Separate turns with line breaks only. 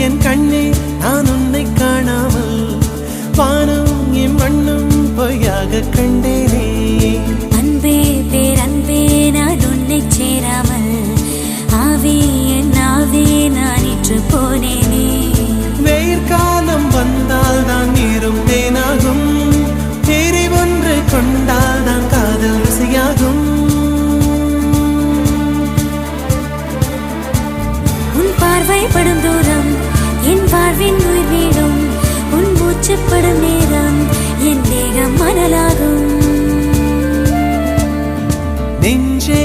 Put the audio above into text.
என் கண்ணே நான் உன்னை காணாமல் வானம் என் மண்ணும் பொய்யாக கண்டேனே.
அன்பே பேரன்பே நான் உன்னை சேராமல் ஆவே என் ஆவே நான் இற்று போனேனே.
வெயிற்காலம் வந்தால் தான் நீரும் தேனாகும், தேரை ஒன்று கொண்டால் தான் காதல் ருசியாகும்.
உன் பார்வைப்படும் தூரம் என் வாழ்வின் உயிர் வீடும், உன் மூச்சுப்படும் நேரம் என் தேகம் மணலாகும்.
நெஞ்சே